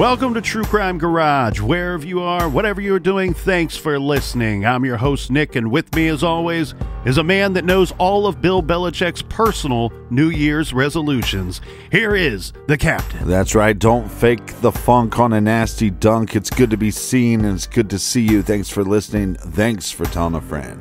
Welcome to True Crime Garage. Wherever you are, whatever you're doing, thanks for listening. I'm your host, Nick, and with me, as always, is a man that knows all of Bill Belichick's personal New Year's resolutions. Here is the captain. That's right. Don't fake the funk on a nasty dunk. It's good to be seen, and it's good to see you. Thanks for listening. Thanks for telling a friend.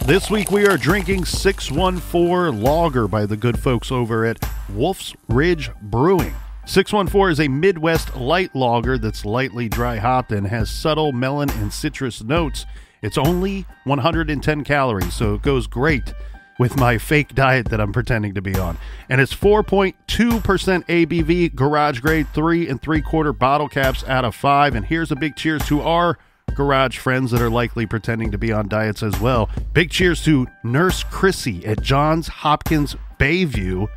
This week we are drinking 614 Lager by the good folks over at Wolf's Ridge Brewing. 614 is a Midwest light lager that's lightly dry hopped and has subtle melon and citrus notes. It's only 110 calories, so it goes great with my fake diet that I'm pretending to be on. And it's 4.2% ABV, garage grade, 3 3/4 bottle caps out of 5. And here's a big cheers to our garage friends that are likely pretending to be on diets as well. Big cheers to Nurse Chrissy at Johns Hopkins Bayview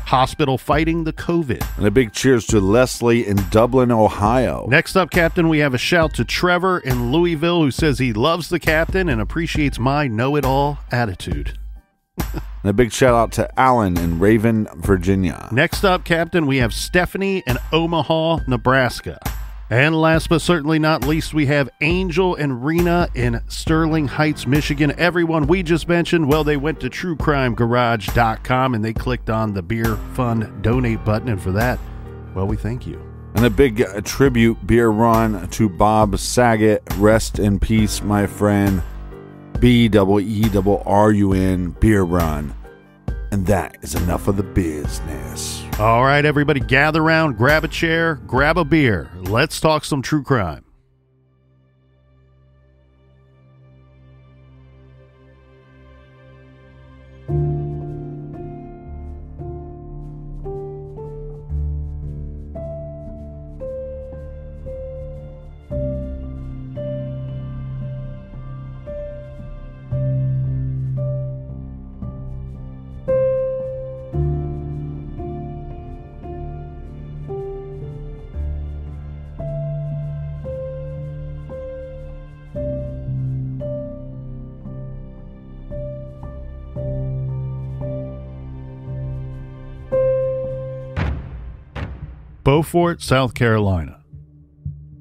Hospital fighting the COVID. And a big cheers to Leslie in Dublin, Ohio. Next up, Captain, we have a shout to Trevor in Louisville, who says he loves the captain and appreciates my know-it-all attitude. And a big shout out to Alan in Raven, Virginia. Next up, Captain, we have Stephanie in Omaha, Nebraska. And last but certainly not least, we have Angel and Rena in Sterling Heights, Michigan. Everyone we just mentioned, well, they went to truecrimegarage.com and they clicked on the Beer Fund donate button. And for that, well, we thank you. And a big tribute beer run to Bob Saget. Rest in peace, my friend. BEERUN beer run. And that is enough of the business. All right, everybody, gather around, grab a chair, grab a beer. Let's talk some true crime. Beaufort, South Carolina.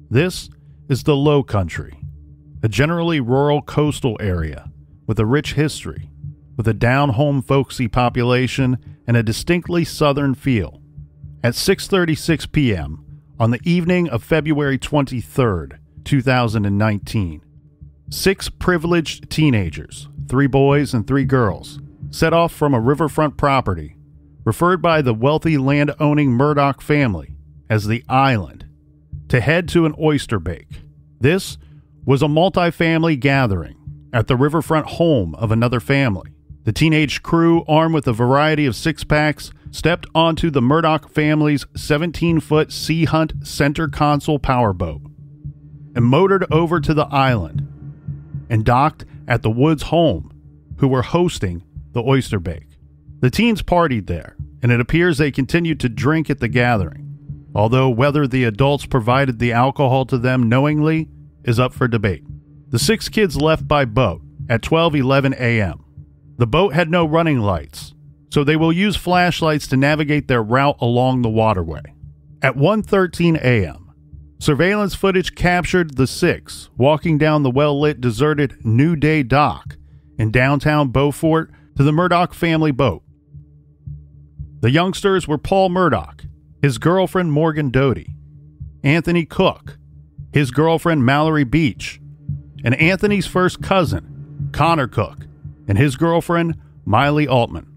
This is the Low Country, a generally rural coastal area with a rich history, with a down-home folksy population and a distinctly southern feel. At 6:36 p.m. on the evening of February 23rd, 2019, 6 privileged teenagers, 3 boys and 3 girls, set off from a riverfront property referred by the wealthy land-owning Murdaugh family as the Island, to head to an oyster bake. This was a multi-family gathering at the riverfront home of another family. The teenage crew, armed with a variety of six-packs, stepped onto the Murdaugh family's 17-foot Sea Hunt center console powerboat and motored over to the Island and docked at the Woods home, who were hosting the oyster bake. The teens partied there, and it appears they continued to drink at the gathering, although whether the adults provided the alcohol to them knowingly is up for debate. The 6 kids left by boat at 12:11 a.m. The boat had no running lights, so they will use flashlights to navigate their route along the waterway. At 1:13 a.m., surveillance footage captured the 6 walking down the well-lit, deserted New Day dock in downtown Beaufort to the Murdaugh family boat. The youngsters were Paul Murdaugh, his girlfriend Morgan Doty, Anthony Cook, his girlfriend Mallory Beach, and Anthony's first cousin, Connor Cook, and his girlfriend Miley Altman.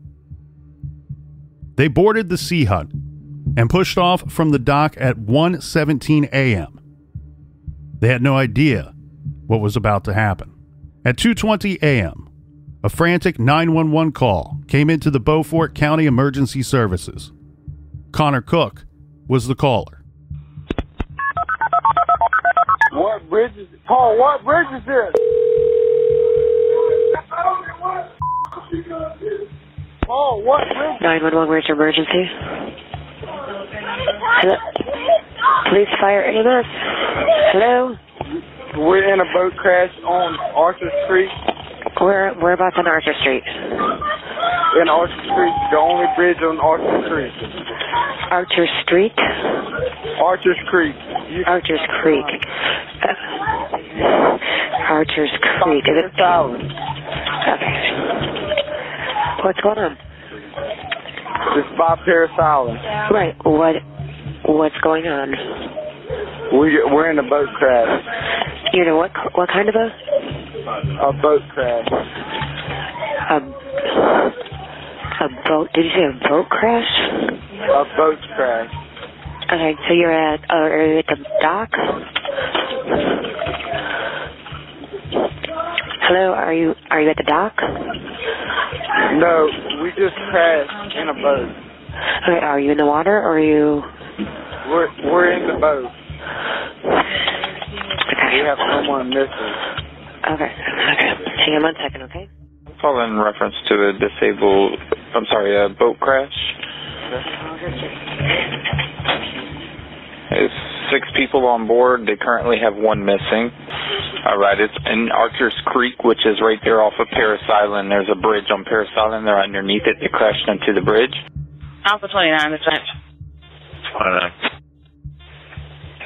They boarded the Sea Hunt and pushed off from the dock at 1:17 a.m. They had no idea what was about to happen. At 2:20 a.m., a frantic 911 call came into the Beaufort County Emergency Services. Connor Cook was the caller. What bridge is it? Paul, what bridge is this? Paul, what bridge? 911, where's your emergency? Hello? Police, fire, EMS. Hello? We're in a boat crash on Arthur Street. Whereabouts on Arthur Street? In Archer Street, the only bridge on Archer Creek. Archer Street? Archer's Creek. Archer's Creek. Archer's Creek. Is it? Okay. What's going on? It's by Paris Island. Right. What's going on? We're in a boat crash. You know what kind of a? A boat crash. A boat? Did you say a boat crash? A boat crash. Okay, so you're at the dock? Hello, are you at the dock? No, we just crashed in a boat. Okay, are you in the water or are you? We're in the boat. Okay. We have someone missing. Okay. Hang on 1 second, okay? Calling in reference to a boat crash. There's 6 people on board. They currently have 1 missing. All right, it's in Archer's Creek, which is right there off of Paris Island. There's a bridge on Paris Island. They're underneath it. They crashed into the bridge. Alpha 29, dispatch. 29.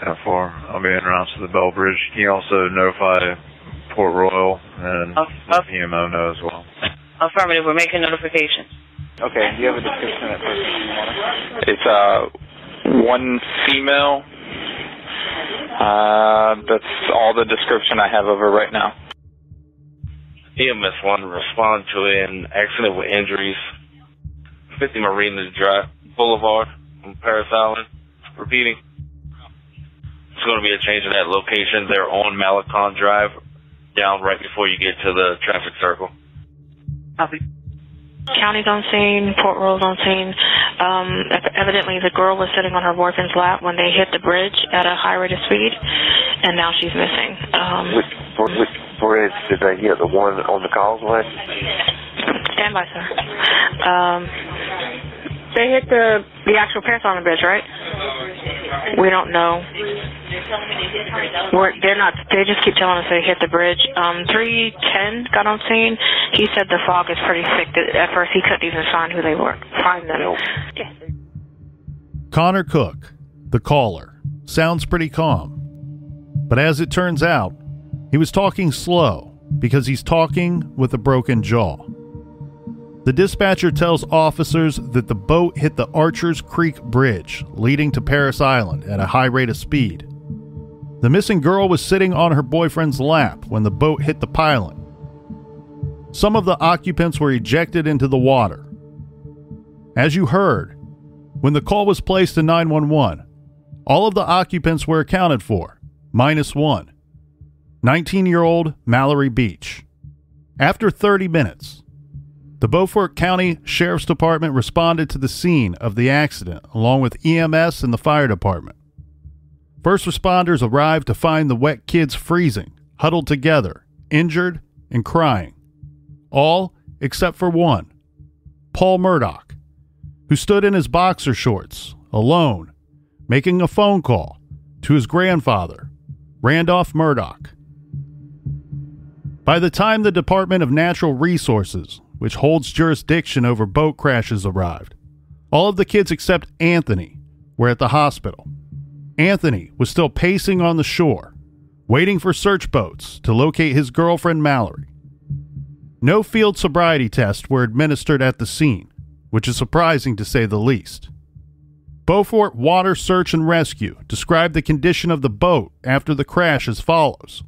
10-4. I'll be en route to the Bell Bridge. Can you also notify Port Royal and let PMO know as well? Affirmative. We're making notification. Okay. Do you have a description of that person? It's 1 female. That's all the description I have of her right now. EMS 1 respond to an accident with injuries. 50 Marina Drive Boulevard on Paris Island. Repeating. It's going to be a change in that location. They're on Malecon Drive, down right before you get to the traffic circle. Copy. County's on scene, Port Royal's on scene. Evidently, the girl was sitting on her boyfriend's lap when they hit the bridge at a high rate of speed, and now she's missing. Which bridge did they hit? The one on the causeway? Stand by, sir. They hit the actual Paris Island Bridge, right? We don't know. They're not. They just keep telling us they hit the bridge. 310 got on scene. He said the fog is pretty thick. At first, he couldn't even find who they were. Find them. Yeah. Connor Cook, the caller, sounds pretty calm. But as it turns out, he was talking slow because he's talking with a broken jaw. The dispatcher tells officers that the boat hit the Archers Creek Bridge, leading to Paris Island at a high rate of speed. The missing girl was sitting on her boyfriend's lap when the boat hit the pilot. Some of the occupants were ejected into the water. As you heard, when the call was placed to 911, all of the occupants were accounted for, minus 1. 19-year-old Mallory Beach. After 30 minutes, the Beaufort County Sheriff's Department responded to the scene of the accident, along with EMS and the fire department. First responders arrived to find the wet kids freezing, huddled together, injured, and crying. All except for one, Paul Murdaugh, who stood in his boxer shorts, alone, making a phone call to his grandfather, Randolph Murdaugh. By the time the Department of Natural Resources, which holds jurisdiction over boat crashes, arrived, all of the kids except Anthony were at the hospital. Anthony was still pacing on the shore, waiting for search boats to locate his girlfriend Mallory. No field sobriety tests were administered at the scene, which is surprising to say the least. Beaufort Water Search and Rescue described the condition of the boat after the crash as follows.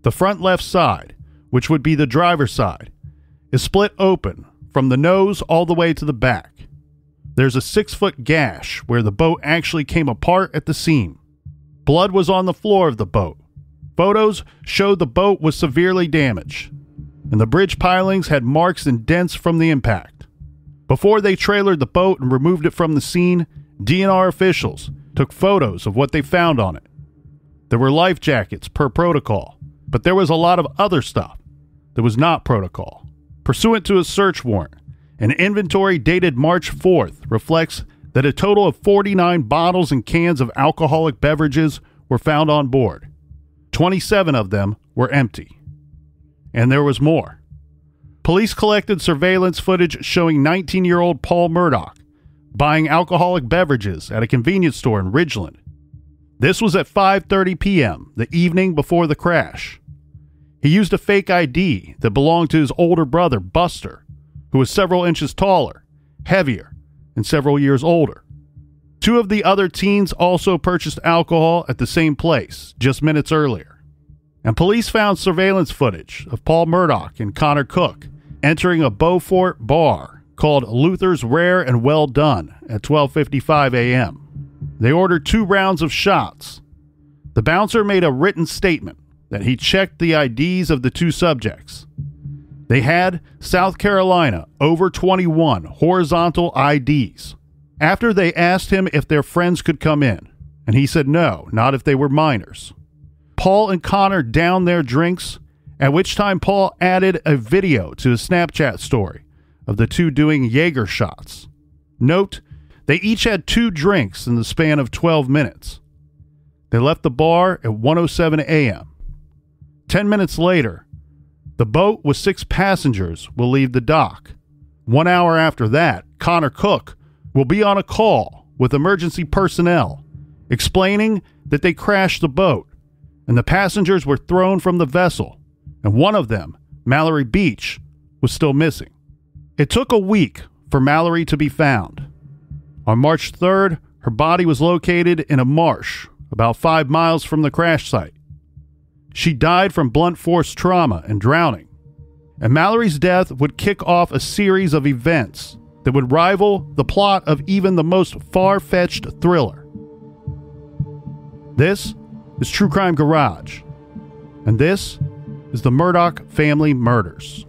The front left side, which would be the driver's side, is split open from the nose all the way to the back. There's a 6-foot gash where the boat actually came apart at the seam. Blood was on the floor of the boat. Photos showed the boat was severely damaged, and the bridge pilings had marks and dents from the impact. Before they trailered the boat and removed it from the scene, DNR officials took photos of what they found on it. There were life jackets per protocol, but there was a lot of other stuff that was not protocol. Pursuant to a search warrant, an inventory dated March 4th reflects that a total of 49 bottles and cans of alcoholic beverages were found on board. 27 of them were empty. And there was more. Police collected surveillance footage showing 19-year-old Paul Murdaugh buying alcoholic beverages at a convenience store in Ridgeland. This was at 5:30 p.m., the evening before the crash. He used a fake ID that belonged to his older brother, Buster, who was several inches taller, heavier, and several years older. Two of the other teens also purchased alcohol at the same place just minutes earlier. And police found surveillance footage of Paul Murdaugh and Connor Cook entering a Beaufort bar called Luther's Rare and Well Done at 12:55 a.m. They ordered 2 rounds of shots. The bouncer made a written statement that he checked the IDs of the 2 subjects. They had South Carolina over 21 horizontal IDs. After they asked him if their friends could come in, and he said no, not if they were minors. Paul and Connor downed their drinks, at which time Paul added a video to his Snapchat story of the 2 doing Jaeger shots. Note, they each had 2 drinks in the span of 12 minutes. They left the bar at 1:07 a.m. 10 minutes later, the boat with 6 passengers will leave the dock. 1 hour after that, Connor Cook will be on a call with emergency personnel explaining that they crashed the boat and the passengers were thrown from the vessel, and one of them, Mallory Beach, was still missing. It took a week for Mallory to be found. On March 3rd, her body was located in a marsh about 5 miles from the crash site. She died from blunt force trauma and drowning, and Mallory's death would kick off a series of events that would rival the plot of even the most far-fetched thriller. This is True Crime Garage, and this is the Murdaugh Family Murders.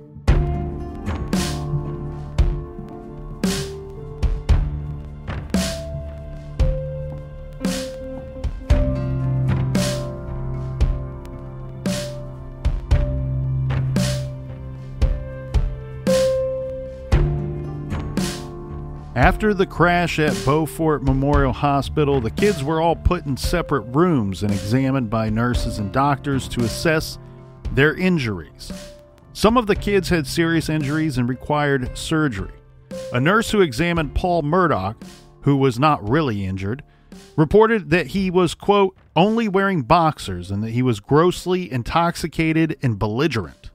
After the crash at Beaufort Memorial Hospital, the kids were all put in separate rooms and examined by nurses and doctors to assess their injuries. Some of the kids had serious injuries and required surgery. A nurse who examined Paul Murdaugh, who was not really injured, reported that he was, quote, only wearing boxers and that he was grossly intoxicated and belligerent,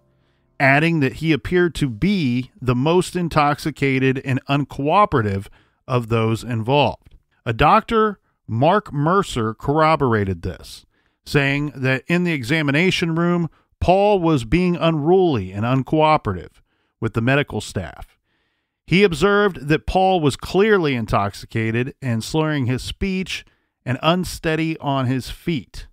adding that he appeared to be the most intoxicated and uncooperative of those involved. A doctor, Mark Mercer, corroborated this, saying that in the examination room, Paul was being unruly and uncooperative with the medical staff. He observed that Paul was clearly intoxicated and slurring his speech and unsteady on his feet.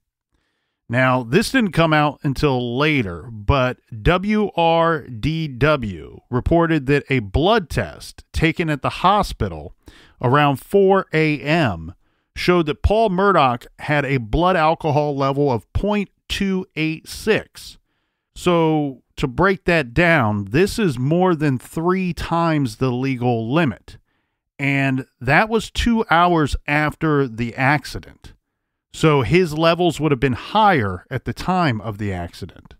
Now, this didn't come out until later, but WRDW reported that a blood test taken at the hospital around 4 a.m. showed that Paul Murdaugh had a blood alcohol level of 0.286. So, to break that down, this is more than 3 times the legal limit. And that was 2 hours after the accident. So his levels would have been higher at the time of the accident.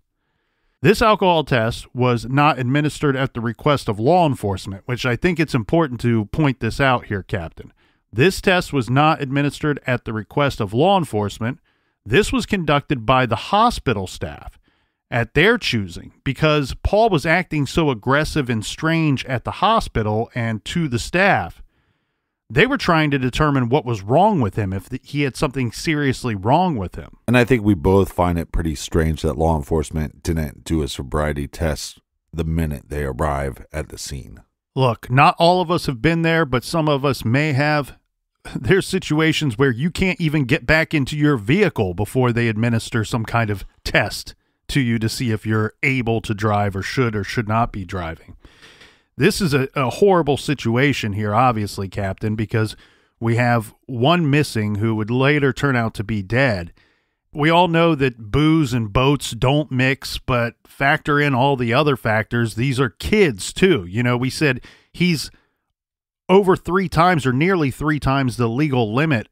This alcohol test was not administered at the request of law enforcement, which I think it's important to point this out here, Captain. This test was not administered at the request of law enforcement. This was conducted by the hospital staff at their choosing because Paul was acting so aggressive and strange at the hospital and to the staff. They were trying to determine what was wrong with him, if he had something seriously wrong with him. And I think we both find it pretty strange that law enforcement didn't do a sobriety test the minute they arrive at the scene. Look, not all of us have been there, but some of us may have. There's situations where you can't even get back into your vehicle before they administer some kind of test to you to see if you're able to drive or should not be driving. This is a horrible situation here, obviously, Captain, because we have one missing who would later turn out to be dead. We all know that booze and boats don't mix, but factor in all the other factors. These are kids, too. You know, we said he's over 3 times or nearly 3 times the legal limit,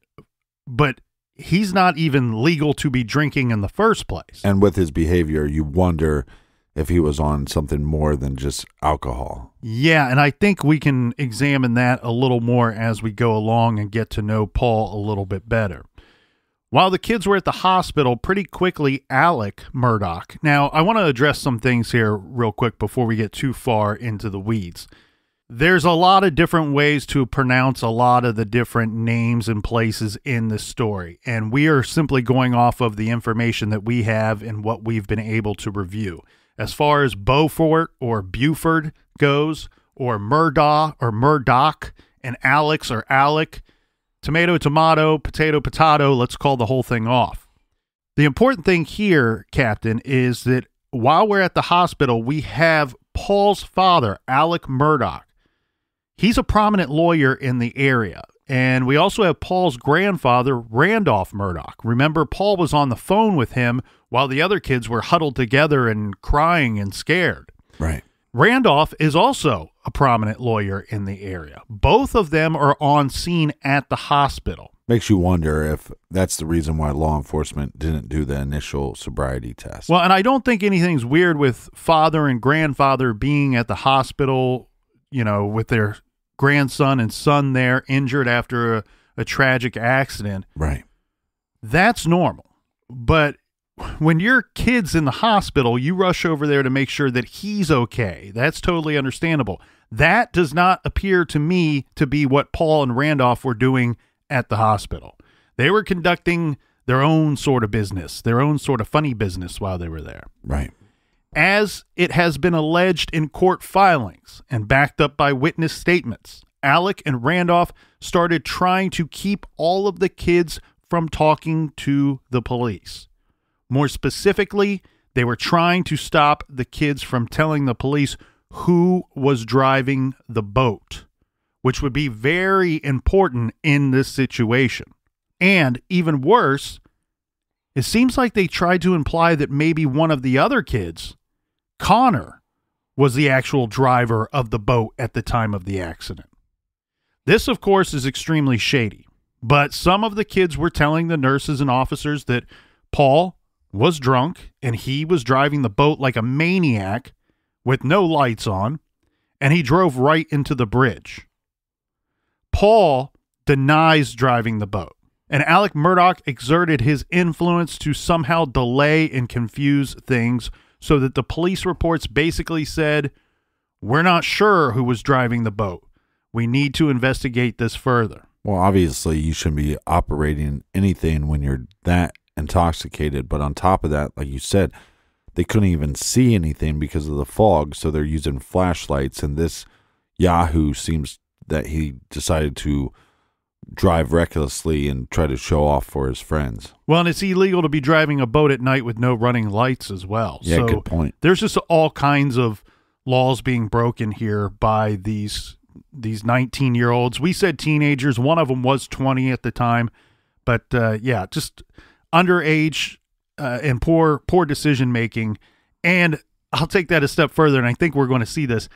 but he's not even legal to be drinking in the first place. And with his behavior, you wonder if he was on something more than just alcohol. Yeah, and I think we can examine that a little more as we go along and get to know Paul a little bit better. While the kids were at the hospital, pretty quickly, Alec Murdaugh. Now, I want to address some things here real quick before we get too far into the weeds. There's a lot of different ways to pronounce a lot of the different names and places in this story, and we are simply going off of the information that we have and what we've been able to review. As far as Beaufort or Buford goes, or Murdaugh or Murdoch, and Alex or Alec, tomato, tomato, potato, potato, let's call the whole thing off. The important thing here, Captain, is that while we're at the hospital, we have Paul's father, Alec Murdaugh. He's a prominent lawyer in the area. And we also have Paul's grandfather, Randolph Murdaugh. Remember, Paul was on the phone with him while the other kids were huddled together and crying and scared. Right. Randolph is also a prominent lawyer in the area. Both of them are on scene at the hospital. Makes you wonder if that's the reason why law enforcement didn't do the initial sobriety test. Well, and I don't think anything's weird with father and grandfather being at the hospital, you know, with their grandson and son there injured after a tragic accident. Right. That's normal. But when your kid's in the hospital, you rush over there to make sure that he's okay. That's totally understandable. That does not appear to me to be what Paul and Randolph were doing at the hospital. They were conducting their own sort of business, their own sort of funny business while they were there. Right. As it has been alleged in court filings and backed up by witness statements, Alec and Randolph started trying to keep all of the kids from talking to the police. More specifically, they were trying to stop the kids from telling the police who was driving the boat, which would be very important in this situation. And even worse, it seems like they tried to imply that maybe one of the other kids, Connor, was the actual driver of the boat at the time of the accident. This, of course, is extremely shady, but some of the kids were telling the nurses and officers that Paul was drunk and he was driving the boat like a maniac with no lights on, and he drove right into the bridge. Paul denies driving the boat, and Alec Murdaugh exerted his influence to somehow delay and confuse things so that the police reports basically said, "We're not sure who was driving the boat. We need to investigate this further." Well, obviously, you shouldn't be operating anything when you're that intoxicated. But on top of that, like you said, they couldn't even see anything because of the fog. So they're using flashlights. And this Yahoo seems that he decided to drive recklessly and try to show off for his friends. Well, and it's illegal to be driving a boat at night with no running lights as well. Yeah, so good point. There's just all kinds of laws being broken here by these 19-year-olds. We said teenagers. One of them was 20 at the time. But, yeah, just underage and poor decision-making. And I'll take that a step further, and I think we're going to see this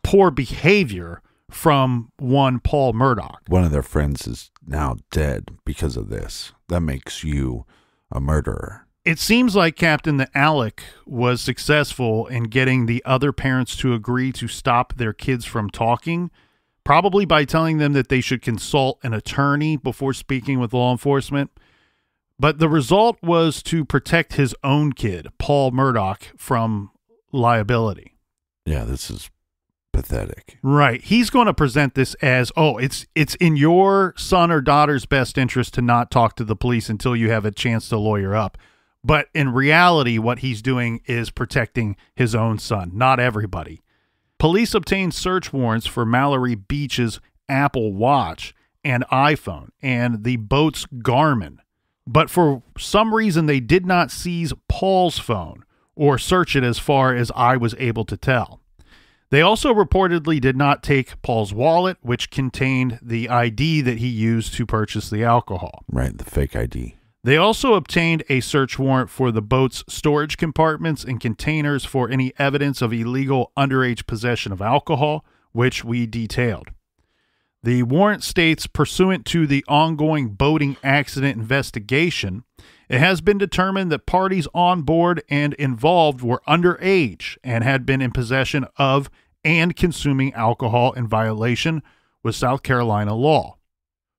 poor behavior from one Paul Murdaugh. One of their friends is now dead because of this. That makes you a murderer. It seems like, Captain, that Alec was successful in getting the other parents to agree to stop their kids from talking, probably by telling them that they should consult an attorney before speaking with law enforcement. But the result was to protect his own kid, Paul Murdaugh, from liability. Yeah, this is pathetic. Right. He's going to present this as, it's in your son or daughter's best interest to not talk to the police until you have a chance to lawyer up. But in reality, what he's doing is protecting his own son, not everybody. Police obtained search warrants for Mallory Beach's Apple Watch and iPhone and the boat's Garmin. But for some reason, they did not seize Paul's phone or search it as far as I was able to tell. They also reportedly did not take Paul's wallet, which contained the ID that he used to purchase the alcohol. Right, the fake ID. They also obtained a search warrant for the boat's storage compartments and containers for any evidence of illegal underage possession of alcohol, which we detailed. The warrant states, pursuant to the ongoing boating accident investigation, it has been determined that parties on board and involved were underage and had been in possession of and consuming alcohol in violation with South Carolina law.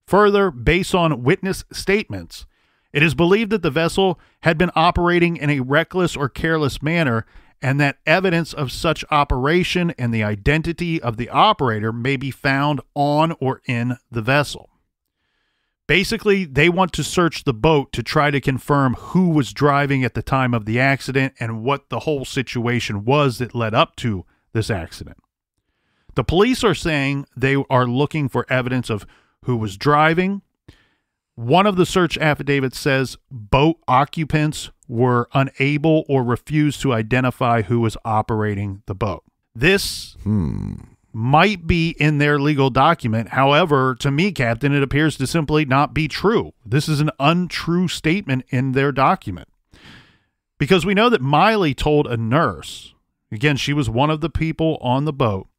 Further, based on witness statements, it is believed that the vessel had been operating in a reckless or careless manner, and that evidence of such operation and the identity of the operator may be found on or in the vessel. Basically, they want to search the boat to try to confirm who was driving at the time of the accident and what the whole situation was that led up to this accident. The police are saying they are looking for evidence of who was driving. One of the search affidavits says boat occupants were unable or refused to identify who was operating the boat. This might be in their legal document. However, to me, Captain, it appears to simply not be true. This is an untrue statement in their document. Because we know that Miley told a nurse, again, she was one of the people on the boat,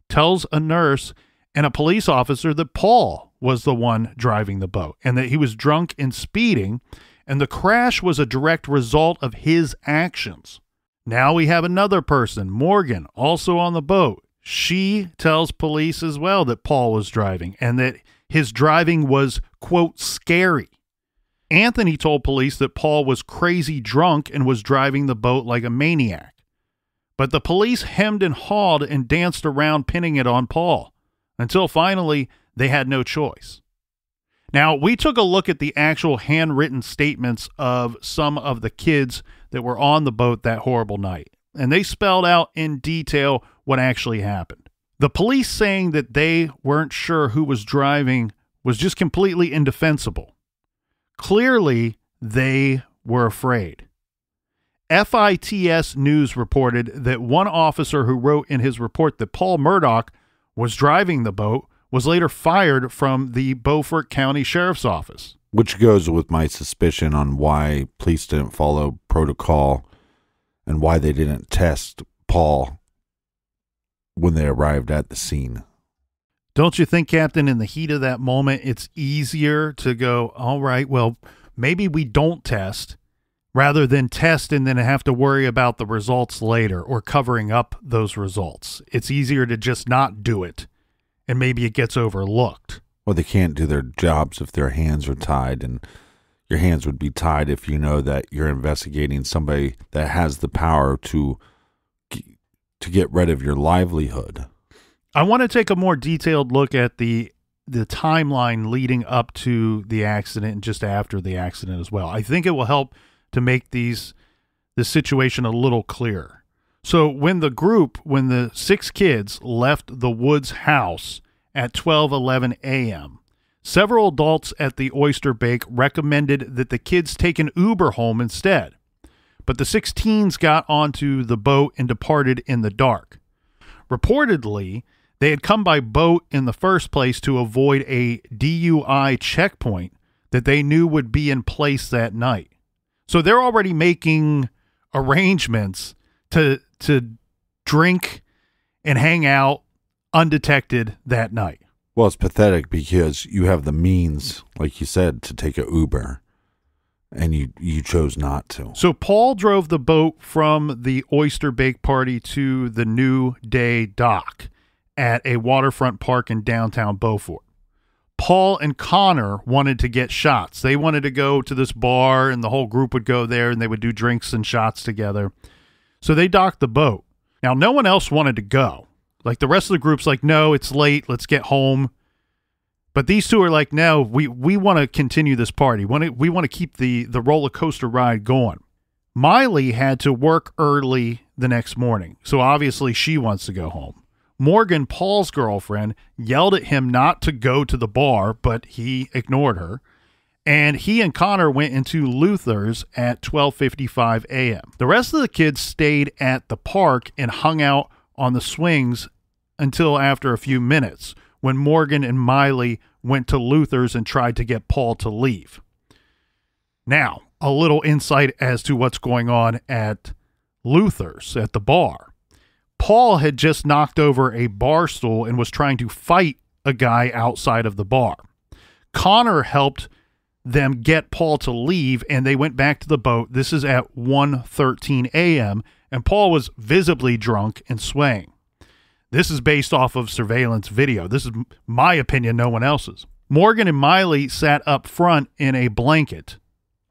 tells a nurse and a police officer that Paul was the one driving the boat and that he was drunk and speeding, and the crash was a direct result of his actions. Now we have another person, Morgan, also on the boat. She tells police as well that Paul was driving and that his driving was, quote, scary. Anthony told police that Paul was crazy drunk and was driving the boat like a maniac. But the police hemmed and hawed and danced around pinning it on Paul until finally they had no choice. Now, we took a look at the actual handwritten statements of some of the kids that were on the boat that horrible night, and they spelled out in detail what actually happened. The police saying that they weren't sure who was driving was just completely indefensible. Clearly, they were afraid. FITS News reported that one officer who wrote in his report that Paul Murdaugh was driving the boat was later fired from the Beaufort County Sheriff's Office. Which goes with my suspicion on why police didn't follow protocol and why they didn't test Paul when they arrived at the scene. Don't you think, Captain, in the heat of that moment, it's easier to go, all right, well, maybe we don't test, rather than test and then have to worry about the results later or covering up those results. It's easier to just not do it, and maybe it gets overlooked. Well, they can't do their jobs if their hands are tied, and your hands would be tied if you know that you're investigating somebody that has the power to get rid of your livelihood. I want to take a more detailed look at the timeline leading up to the accident and just after the accident as well. I think it will help to make this situation a little clearer. So when the 6 kids left the Woods house at 12:11 a.m., several adults at the Oyster Bake recommended that the kids take an Uber home instead. But the 6 teens got onto the boat and departed in the dark. Reportedly, they had come by boat in the first place to avoid a DUI checkpoint that they knew would be in place that night. So they're already making arrangements to drink and hang out undetected that night. Well, it's pathetic because you have the means, like you said, to take an Uber, and you chose not to. So Paul drove the boat from the Oyster Bake party to the New Day dock at a waterfront park in downtown Beaufort. Paul and Connor wanted to get shots. They wanted to go to this bar, and the whole group would go there, and they would do drinks and shots together. So they docked the boat. Now, no one else wanted to go. Like, the rest of the group's like, no, it's late, let's get home. But these two are like, no, we want to continue this party. We want to keep the roller coaster ride going. Miley had to work early the next morning, so obviously she wants to go home. Morgan, Paul's girlfriend, yelled at him not to go to the bar, but he ignored her. And he and Connor went into Luther's at 12:55 a.m. The rest of the kids stayed at the park and hung out on the swings until after a few minutes, when Morgan and Miley went to Luther's and tried to get Paul to leave. Now, a little insight as to what's going on at Luther's, at the bar. Paul had just knocked over a bar stool and was trying to fight a guy outside of the bar. Connor helped them get Paul to leave, and they went back to the boat. This is at 1:13 a.m., and Paul was visibly drunk and swaying. This is based off of surveillance video. This is my opinion, no one else's. Morgan and Miley sat up front in a blanket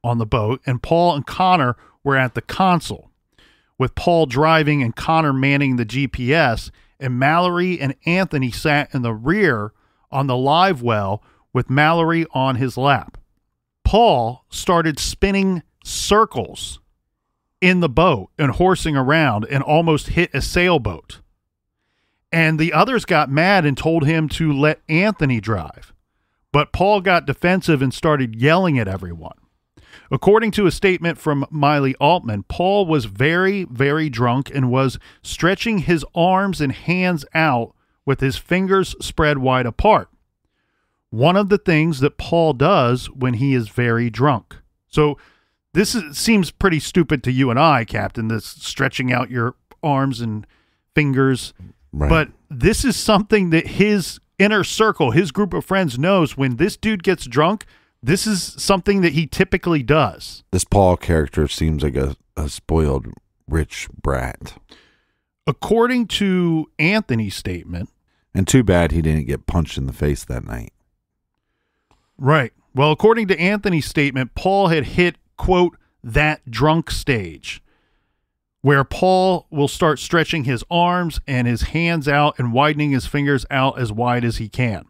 on the boat, and Paul and Connor were at the console, with Paul driving and Connor manning the GPS, and Mallory and Anthony sat in the rear on the live well with Mallory on his lap. Paul started spinning circles in the boat and horsing around and almost hit a sailboat. And the others got mad and told him to let Anthony drive. But Paul got defensive and started yelling at everyone. According to a statement from Miley Altman, Paul was very, very drunk and was stretching his arms and hands out with his fingers spread wide apart. One of the things that Paul does when he is very drunk. So seems pretty stupid to you and I, Captain, this stretching out your arms and fingers. Right. But this is something that his inner circle, his group of friends knows. When this dude gets drunk, this is something that he typically does. This Paul character seems like a spoiled rich brat. According to Anthony's statement. And too bad he didn't get punched in the face that night. Right. Well, according to Anthony's statement, Paul had hit, quote, that drunk stage, where Paul will start stretching his arms and his hands out and widening his fingers out as wide as he can.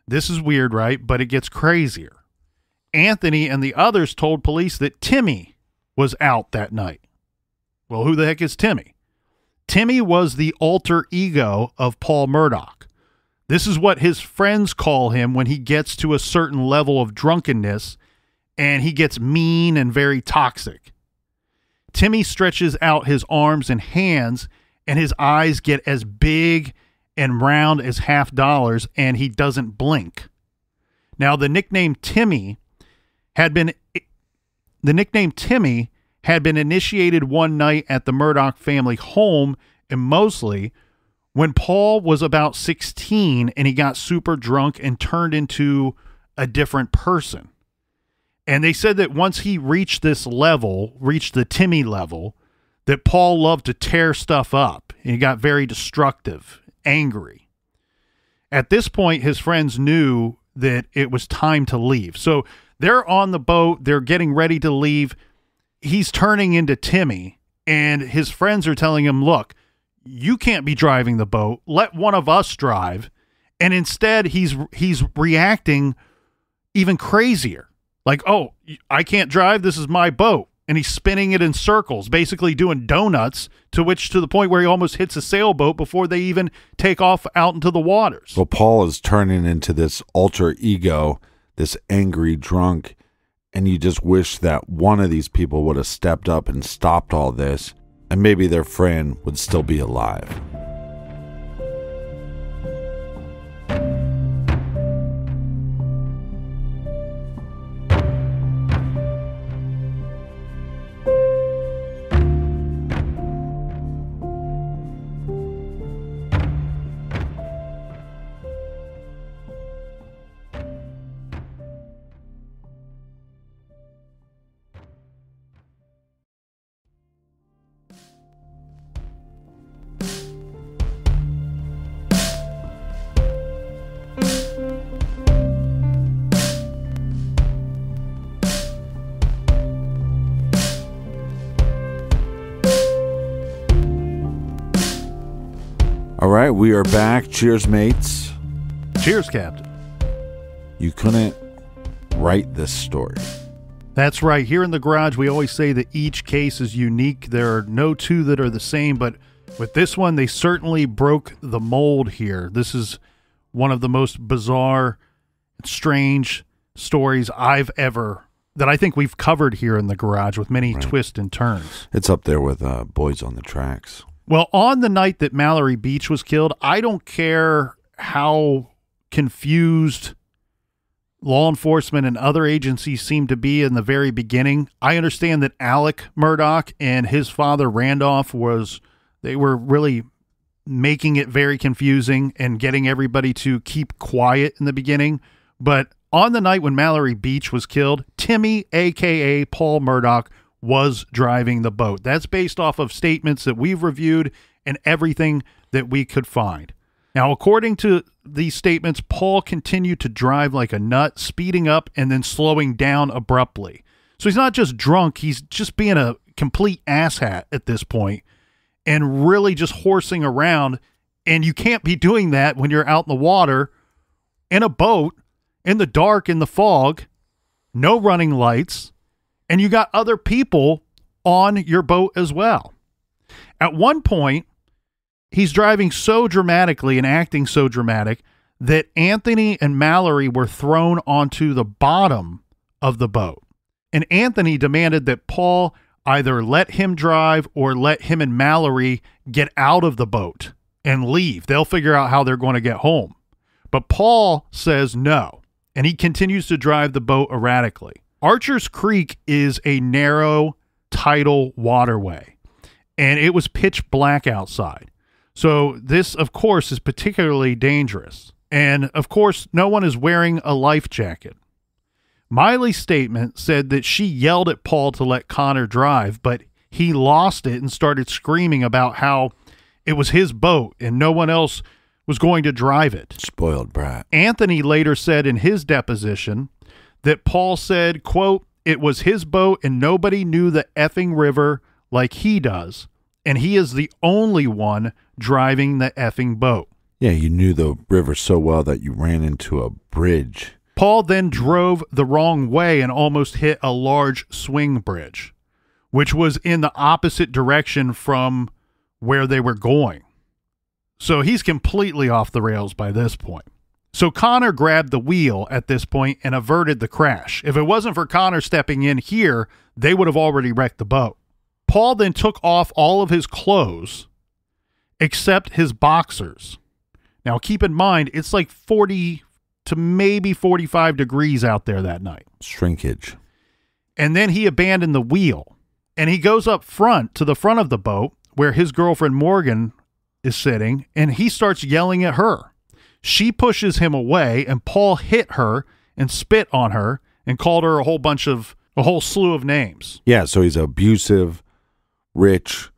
This is weird, right? But it gets crazier. Anthony and the others told police that Timmy was out that night. Well, who the heck is Timmy? Timmy was the alter ego of Paul Murdaugh. This is what his friends call him when he gets to a certain level of drunkenness and he gets mean and very toxic. Timmy stretches out his arms and hands, and his eyes get as big and round as $50, and he doesn't blink. Now, the nickname Timmy had been initiated one night at the Murdaugh family home in Moseley when Paul was about 16 and he got super drunk and turned into a different person. And they said that once he reached this level, reached the Timmy level, that Paul loved to tear stuff up. He got very destructive, angry. At this point, his friends knew that it was time to leave. So they're on the boat. They're getting ready to leave. He's turning into Timmy, and his friends are telling him, look, you can't be driving the boat. Let one of us drive. And instead, he's reacting even crazier. Like, oh, I can't drive. This is my boat. And he's spinning it in circles, basically doing donuts, to the point where he almost hits a sailboat before they even take off out into the waters. Well, Paul is turning into this alter ego, this angry drunk, and you just wish that one of these people would have stepped up and stopped all this, and maybe their friend would still be alive. All right, we are back. Cheers, mates. Cheers, Captain. You couldn't write this story. That's right. Here in the garage, we always say that each case is unique. There are no two that are the same, but with this one, they certainly broke the mold here. This is one of the most bizarre, strange stories that I think we've covered here in the garage, with many twists and turns. It's up there with Boys on the Tracks. Well, on the night that Mallory Beach was killed, I don't care how confused law enforcement and other agencies seemed to be in the very beginning. I understand that Alec Murdaugh and his father Randolph they were really making it very confusing and getting everybody to keep quiet in the beginning. But on the night when Mallory Beach was killed, Timmy, a.k.a. Paul Murdaugh, was driving the boat. That's based off of statements that we've reviewed and everything that we could find. Now, according to these statements, Paul continued to drive like a nut, speeding up and then slowing down abruptly. So he's not just drunk, he's just being a complete asshat at this point and really just horsing around. And you can't be doing that when you're out in the water, in a boat, in the dark, in the fog, no running lights, and you got other people on your boat as well. At one point, he's driving so dramatically and acting so dramatic that Anthony and Mallory were thrown onto the bottom of the boat. And Anthony demanded that Paul either let him drive or let him and Mallory get out of the boat and leave. They'll figure out how they're going to get home. But Paul says no, and he continues to drive the boat erratically. Archer's Creek is a narrow, tidal waterway, and it was pitch black outside. So this, of course, is particularly dangerous. And, of course, no one is wearing a life jacket. Miley's statement said that she yelled at Paul to let Connor drive, but he lost it and started screaming about how it was his boat and no one else was going to drive it. Spoiled brat. Anthony later said in his deposition that Paul said, quote, "It was his boat and nobody knew the effing river like he does, and he is the only one driving the effing boat." Yeah, you knew the river so well that you ran into a bridge. Paul then drove the wrong way and almost hit a large swing bridge, which was in the opposite direction from where they were going. So he's completely off the rails by this point. So Connor grabbed the wheel at this point and averted the crash. If it wasn't for Connor stepping in here, they would have already wrecked the boat. Paul then took off all of his clothes except his boxers. Now keep in mind, it's like 40 to maybe 45 degrees out there that night. Shrinkage. And then he abandoned the wheel and he goes up front to the front of the boat where his girlfriend Morgan is sitting, and he starts yelling at her. She pushes him away, and Paul hit her and spit on her and called her a whole slew of names. Yeah, so he's an abusive, rich,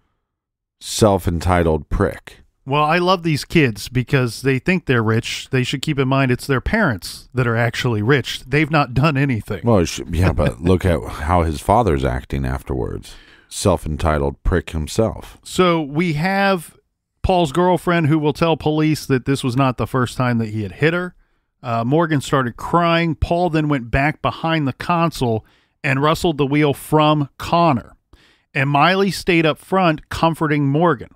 self-entitled prick. Well, I love these kids because they think they're rich. They should keep in mind it's their parents that are actually rich. They've not done anything. Well, yeah, but look at how his father's acting afterwards. Self-entitled prick himself. So we have Paul's girlfriend who will tell police that this was not the first time that he had hit her. Morgan started crying. Paul then went back behind the console and wrestled the wheel from Connor. And Miley stayed up front comforting Morgan.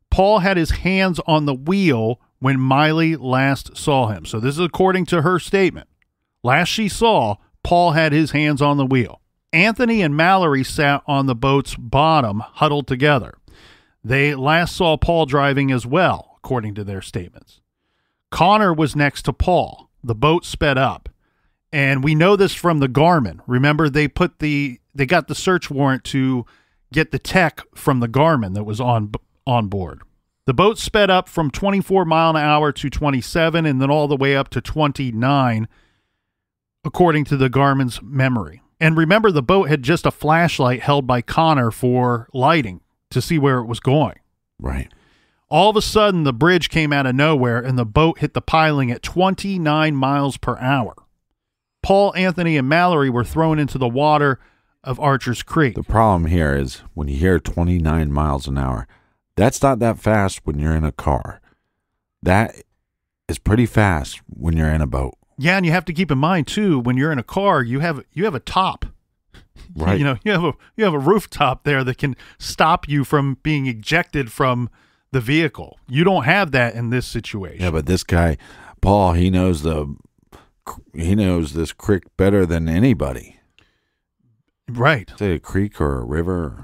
Paul had his hands on the wheel when Miley last saw him. So this is according to her statement. Last she saw, Paul had his hands on the wheel. Anthony and Mallory sat on the boat's bottom, huddled together. They last saw Paul driving as well, according to their statements. Connor was next to Paul. The boat sped up. And we know this from the Garmin. Remember, they got the search warrant to get the tech from the Garmin that was on board. The boat sped up from 24 mile an hour to 27 and then all the way up to 29, according to the Garmin's memory. And remember, the boat had just a flashlight held by Connor for lighting to see where it was going. Right. All of a sudden, the bridge came out of nowhere and the boat hit the piling at 29 miles per hour. Paul, Anthony, and Mallory were thrown into the water of Archer's Creek. The problem here is when you hear 29 miles an hour, that's not that fast when you're in a car. That is pretty fast when you're in a boat. Yeah, and you have to keep in mind too, when you're in a car, you have a top. Right. You have a rooftop there that can stop you from being ejected from the vehicle. You don't have that in this situation. Yeah, but this guy, Paul, he knows this creek better than anybody. Right. Is it a creek or a river?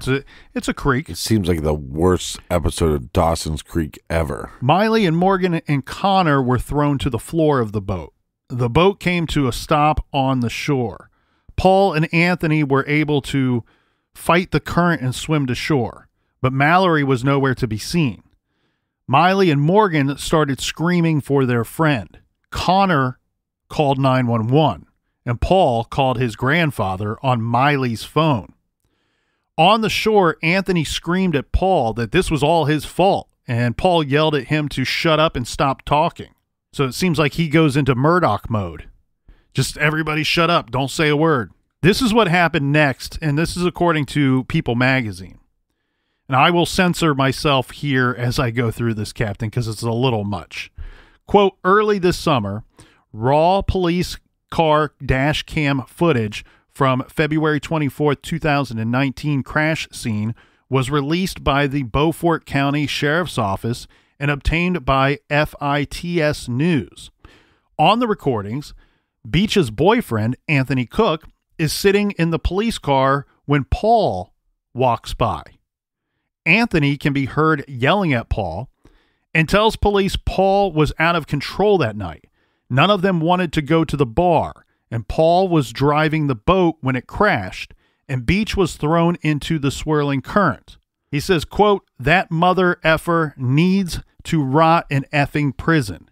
It's a creek. It seems like the worst episode of Dawson's Creek ever. Miley and Morgan and Connor were thrown to the floor of the boat. The boat came to a stop on the shore. Paul and Anthony were able to fight the current and swim to shore, but Mallory was nowhere to be seen. Miley and Morgan started screaming for their friend. Connor called 911, and Paul called his grandfather on Miley's phone. On the shore, Anthony screamed at Paul that this was all his fault, and Paul yelled at him to shut up and stop talking. So it seems like he goes into Murdaugh mode. Just everybody shut up, don't say a word. This is what happened next, and this is according to People magazine. And I will censor myself here as I go through this, Captain, because it's a little much. Quote, early this summer, raw police car dash cam footage from February 24th, 2019 crash scene was released by the Beaufort County Sheriff's Office and obtained by FITS News. On the recordings, Beach's boyfriend, Anthony Cook, is sitting in the police car when Paul walks by. Anthony can be heard yelling at Paul and tells police Paul was out of control that night. None of them wanted to go to the bar, and Paul was driving the boat when it crashed, and Beach was thrown into the swirling current. He says, quote, that mother effer needs to rot in effing prison,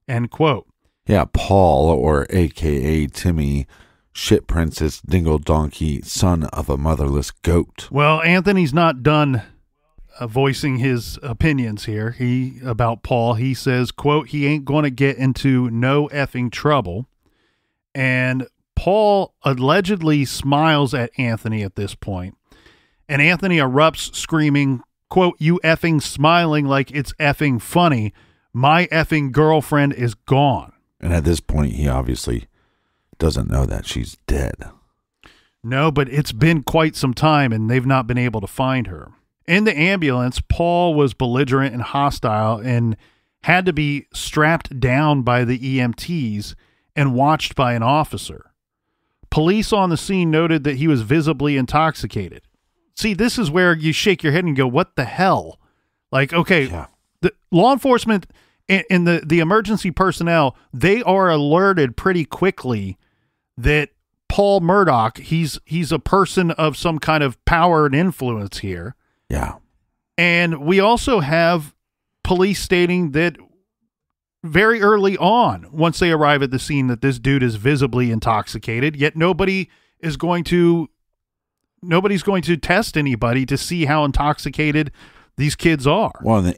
end quote. Yeah, Paul, or a.k.a. Timmy, shit princess, dingle donkey, son of a motherless goat. Well, Anthony's not done voicing his opinions here about Paul. He says, quote, he ain't going to get into no effing trouble. And Paul allegedly smiles at Anthony at this point. And Anthony erupts screaming, quote, you effing smiling like it's effing funny. My effing girlfriend is gone. And at this point, he obviously doesn't know that she's dead. No, but it's been quite some time and they've not been able to find her. In the ambulance, Paul was belligerent and hostile and had to be strapped down by the EMTs and watched by an officer. Police on the scene noted that he was visibly intoxicated. See, this is where you shake your head and go, what the hell? Like, okay, yeah. The law enforcement and the emergency personnel, they are alerted pretty quickly that Paul Murdaugh, he's a person of some kind of power and influence here. Yeah. And we also have police stating that very early on, once they arrive at the scene, that this dude is visibly intoxicated, yet nobody's going to test anybody to see how intoxicated these kids are. Well,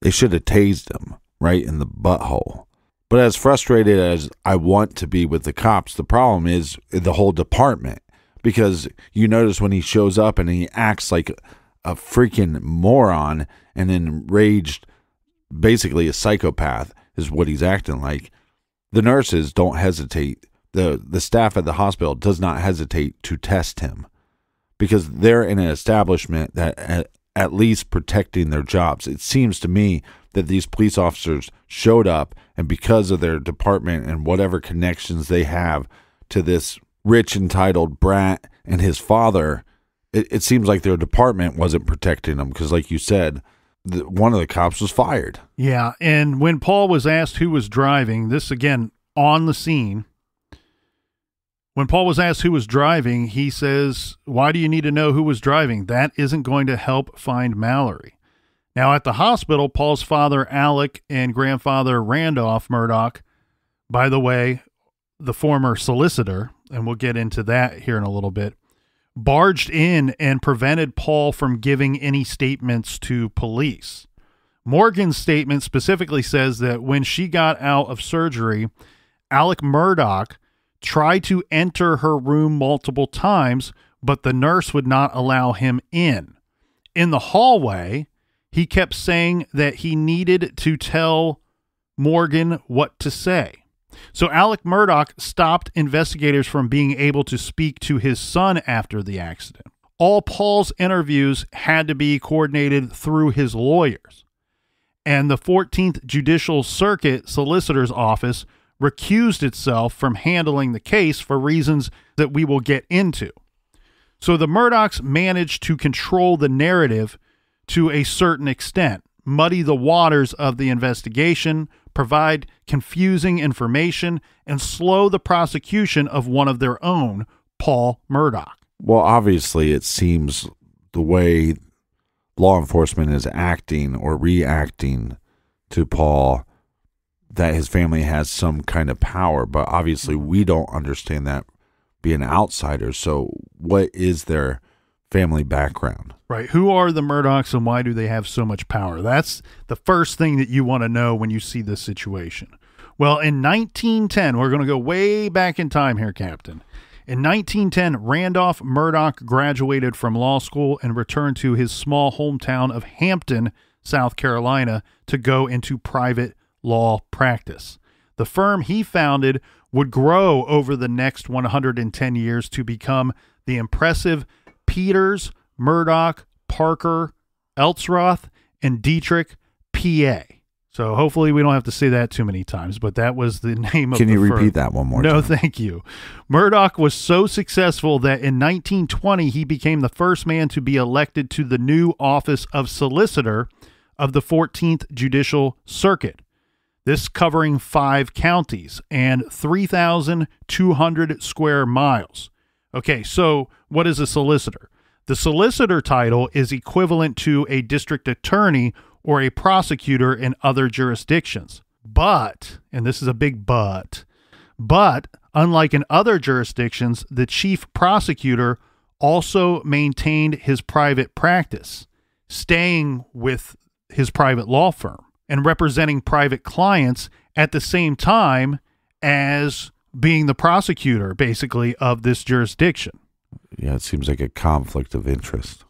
they should have tased him right in the butthole. But as frustrated as I want to be with the cops, the problem is the whole department. Because you notice when he shows up and he acts like a freaking moron and enraged, basically a psychopath is what he's acting like. The nurses don't hesitate. The staff at the hospital does not hesitate to test him because they're in an establishment that at least protecting their jobs. It seems to me that these police officers showed up, and because of their department and whatever connections they have to this rich entitled brat and his father, it seems like their department wasn't protecting them because, like you said, one of the cops was fired. Yeah, and when Paul was asked who was driving, this again on the scene, when Paul was asked who was driving, he says, why do you need to know who was driving? That isn't going to help find Mallory. Now, at the hospital, Paul's father, Alec, and grandfather, Randolph Murdaugh, by the way, the former solicitor, and we'll get into that here in a little bit, barged in and prevented Paul from giving any statements to police. Morgan's statement specifically says that when she got out of surgery, Alec Murdaugh tried to enter her room multiple times, but the nurse would not allow him in. In the hallway, he kept saying that he needed to tell Morgan what to say. So Alec Murdaugh stopped investigators from being able to speak to his son after the accident. All Paul's interviews had to be coordinated through his lawyers. And the 14th Judicial Circuit Solicitor's Office recused itself from handling the case for reasons that we will get into. So the Murdaughs managed to control the narrative to a certain extent, muddy the waters of the investigation, provide confusing information, and slow the prosecution of one of their own, Paul Murdaugh. Well, obviously, it seems the way law enforcement is acting or reacting to Paul, that his family has some kind of power. But obviously we don't understand that being outsiders. So what is their family background? Right. Who are the Murdaughs and why do they have so much power? That's the first thing that you want to know when you see this situation. Well, in 1910, we're going to go way back in time here, Captain. In 1910, Randolph Murdaugh graduated from law school and returned to his small hometown of Hampton, South Carolina, to go into private law practice. The firm he founded would grow over the next 110 years to become the impressive Peters, Murdaugh, Parker, Eltsroth, and Dietrich, PA. So hopefully we don't have to say that too many times, but that was the name of the firm. Can you repeat that one more time? No, thank you. Murdaugh was so successful that in 1920 he became the first man to be elected to the new office of solicitor of the 14th Judicial Circuit. This covering 5 counties and 3,200 square miles. Okay, so what is a solicitor? The solicitor title is equivalent to a district attorney or a prosecutor in other jurisdictions. But, and this is a big but unlike in other jurisdictions, the chief prosecutor also maintained his private practice, staying with his private law firm and representing private clients at the same time as being the prosecutor, basically, of this jurisdiction. Yeah, it seems like a conflict of interest.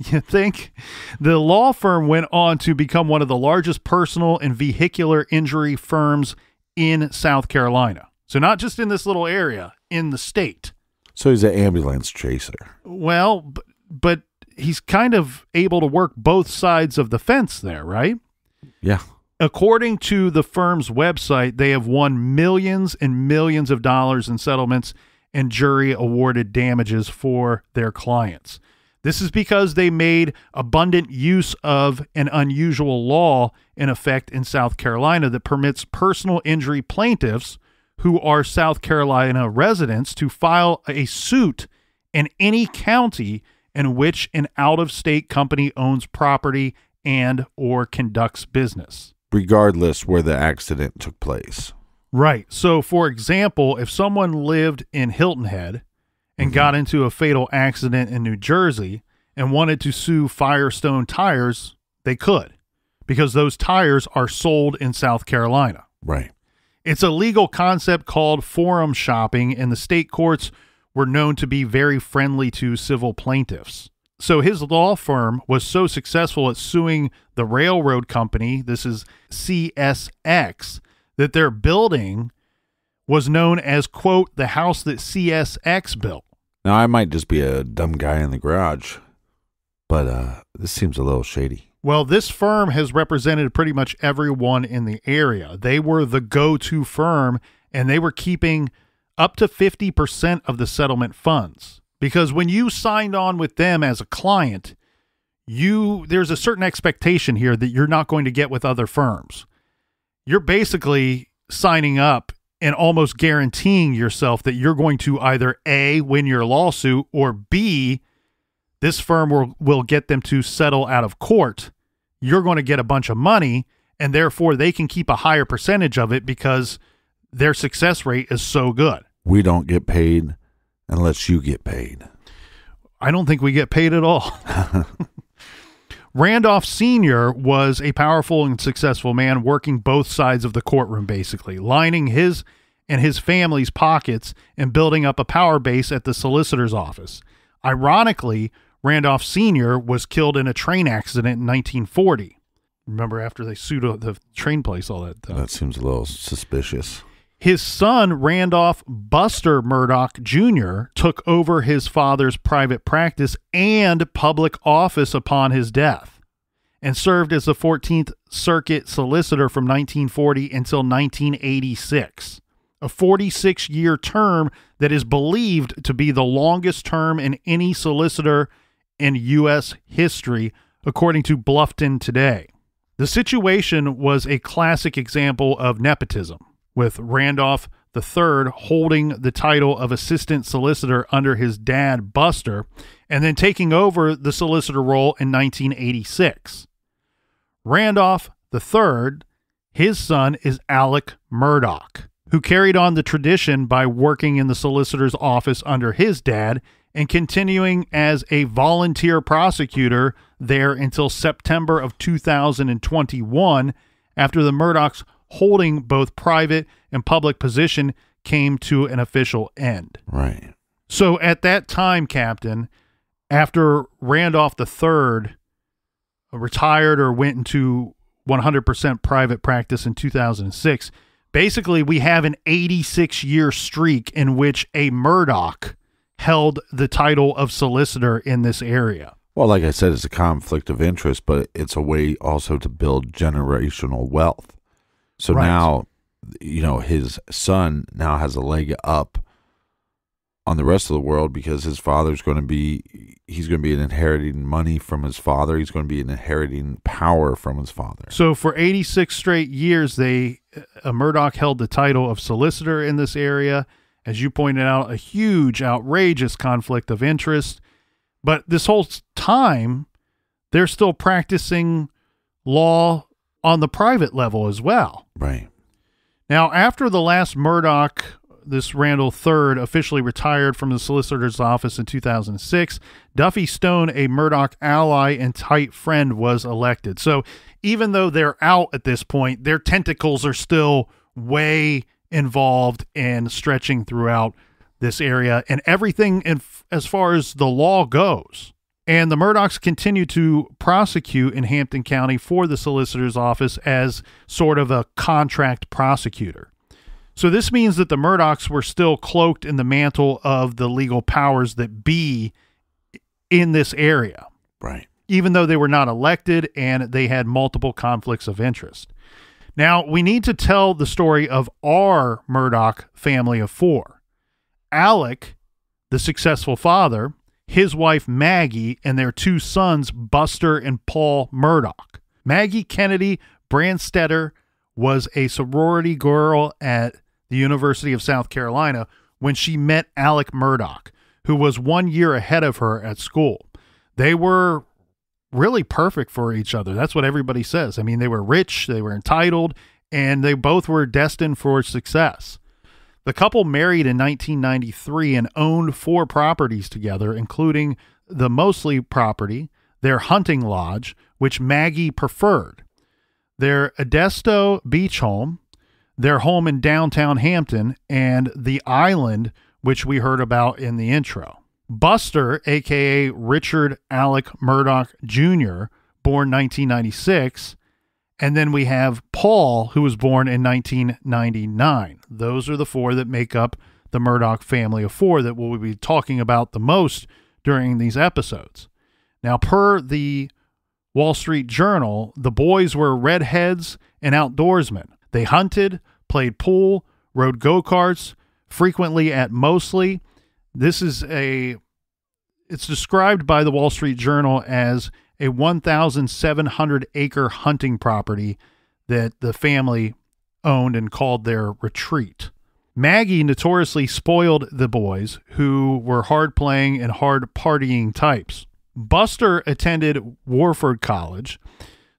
You think? The law firm went on to become one of the largest personal and vehicular injury firms in South Carolina. So not just in this little area, in the state. So he's an ambulance chaser. Well, but he's kind of able to work both sides of the fence there, right? Yeah. According to the firm's website, they have won millions and millions of dollars in settlements and jury awarded damages for their clients. This is because they made abundant use of an unusual law in effect in South Carolina that permits personal injury plaintiffs who are South Carolina residents to file a suit in any county in which an out-of-state company owns property and or conducts business, regardless where the accident took place. Right. So, for example, if someone lived in Hilton Head and got into a fatal accident in New Jersey and wanted to sue Firestone Tires, they could, because those tires are sold in South Carolina. Right. It's a legal concept called forum shopping, and the state courts were known to be very friendly to civil plaintiffs. So his law firm was so successful at suing the railroad company, this is CSX, that their building was known as, quote, the house that CSX built. Now, I might just be a dumb guy in the garage, but this seems a little shady. Well, this firm has represented pretty much everyone in the area. They were the go-to firm, and they were keeping up to 50% of the settlement funds. Because when you signed on with them as a client, there's a certain expectation here that you're not going to get with other firms. You're basically signing up and almost guaranteeing yourself that you're going to either A, win your lawsuit, or B, this firm will get them to settle out of court. You're going to get a bunch of money, and therefore they can keep a higher percentage of it because their success rate is so good. We don't get paid unless you get paid. I don't think we get paid at all. Randolph Sr. was a powerful and successful man working both sides of the courtroom, basically, lining his and his family's pockets and building up a power base at the solicitor's office. Ironically, Randolph Sr. was killed in a train accident in 1940. Remember, after they sued the train place, all that stuff. That seems a little suspicious. His son, Randolph Buster Murdaugh Jr., took over his father's private practice and public office upon his death and served as the 14th Circuit solicitor from 1940 until 1986, a 46-year term that is believed to be the longest term in any solicitor in U.S. history, according to Bluffton Today. The situation was a classic example of nepotism, with Randolph III holding the title of assistant solicitor under his dad, Buster, and then taking over the solicitor role in 1986. Randolph III, his son is Alec Murdaugh, who carried on the tradition by working in the solicitor's office under his dad and continuing as a volunteer prosecutor there until September of 2021, after the Murdaughs holding both private and public position came to an official end. Right. So at that time, Captain, after Randolph III retired or went into 100% private practice in 2006, basically we have an 86-year streak in which a Murdaugh held the title of solicitor in this area. Well, like I said, it's a conflict of interest, but it's a way also to build generational wealth. So now, his son now has a leg up on the rest of the world because his father's going to be, he's going to be inheriting money from his father. He's going to be inheriting power from his father. So for 86 straight years, Murdaugh held the title of solicitor in this area. As you pointed out, a huge, outrageous conflict of interest. But this whole time, they're still practicing law on the private level as well. Right. Now, after the last Murdaugh, this Randall III, officially retired from the solicitor's office in 2006, Duffy Stone, a Murdaugh ally and tight friend, was elected. So even though they're out at this point, their tentacles are still way involved and stretching throughout this area and everything as far as the law goes. And the Murdaughs continue to prosecute in Hampton County for the solicitor's office as sort of a contract prosecutor. So this means that the Murdaughs were still cloaked in the mantle of the legal powers that be in this area. Right. Even though they were not elected and they had multiple conflicts of interest. Now, we need to tell the story of our Murdaugh family of four. Alec, the successful father, his wife Maggie, and their two sons, Buster and Paul Murdaugh. Maggie Kennedy Brandstetter was a sorority girl at the University of South Carolina when she met Alec Murdaugh, who was 1 year ahead of her at school. They were really perfect for each other. That's what everybody says. I mean, they were rich, they were entitled, and they both were destined for success. The couple married in 1993 and owned 4 properties together, including the Mosley property, their hunting lodge, which Maggie preferred, their Edisto beach home, their home in downtown Hampton, and the island, which we heard about in the intro. Buster, a.k.a. Richard Alec Murdaugh Jr., born 1996, and then we have Paul, who was born in 1999. Those are the 4 that make up the Murdaugh family of 4 that we'll be talking about the most during these episodes. Now, per the Wall Street Journal, the boys were redheads and outdoorsmen. They hunted, played pool, rode go-karts, frequently at Mosley. It's described by the Wall Street Journal as a 1,700-acre hunting property that the family owned and called their retreat. Maggie notoriously spoiled the boys, who were hard-playing and hard-partying types. Buster attended Warford College,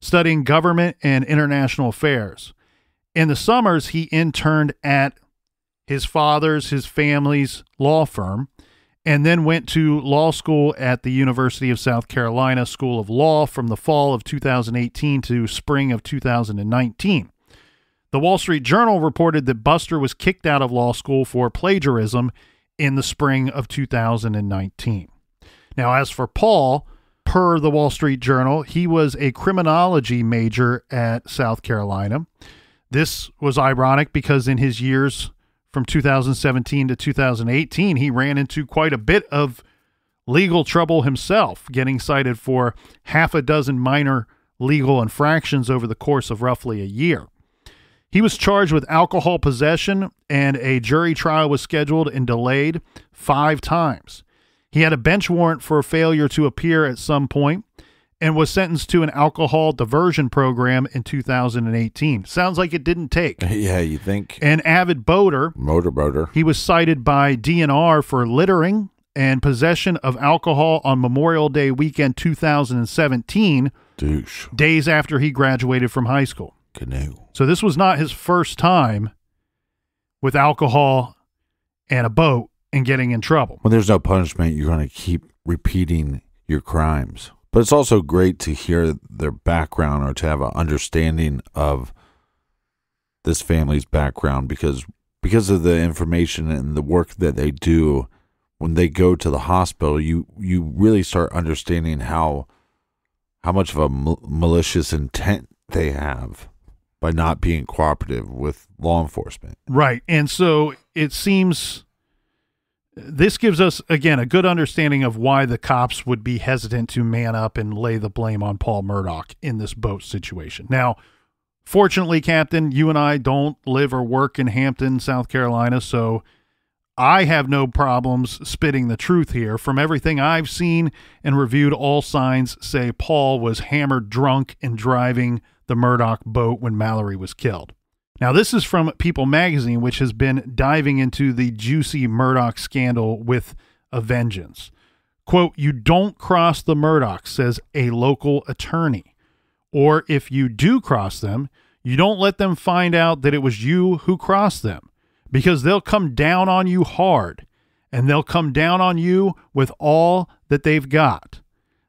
studying government and international affairs. In the summers, he interned at his family's law firm, and then went to law school at the University of South Carolina School of Law from the fall of 2018 to spring of 2019. The Wall Street Journal reported that Buster was kicked out of law school for plagiarism in the spring of 2019. Now, as for Paul, per the Wall Street Journal, he was a criminology major at South Carolina. This was ironic because in his years from 2017 to 2018, he ran into quite a bit of legal trouble himself, getting cited for 6 minor legal infractions over the course of roughly a year. He was charged with alcohol possession, and a jury trial was scheduled and delayed 5 times. He had a bench warrant for failure to appear at some point and was sentenced to an alcohol diversion program in 2018. Sounds like it didn't take. Yeah, you think. An avid boater. Motorboater. He was cited by DNR for littering, and possession of alcohol on Memorial Day weekend 2017, douche, days after he graduated from high school. Canoe. So this was not his first time with alcohol and a boat and getting in trouble. When there's no punishment, you're going to keep repeating your crimes. But it's also great to hear their background or to have an understanding of this family's background because of the information and the work that they do. When they go to the hospital, you really start understanding how much of a malicious intent they have by not being cooperative with law enforcement. Right. And so it seems this gives us, again, a good understanding of why the cops would be hesitant to man up and lay the blame on Paul Murdaugh in this boat situation. Now, fortunately, Captain, you and I don't live or work in Hampton, South Carolina, so I have no problems spitting the truth here. From everything I've seen and reviewed, all signs say Paul was hammered drunk and driving the Murdaugh boat when Mallory was killed. Now, this is from People magazine, which has been diving into the juicy Murdaugh scandal with a vengeance. Quote, "You don't cross the Murdaughs," says a local attorney. Or if you do cross them, you don't let them find out that it was you who crossed them, because they'll come down on you hard, and they'll come down on you with all that they've got.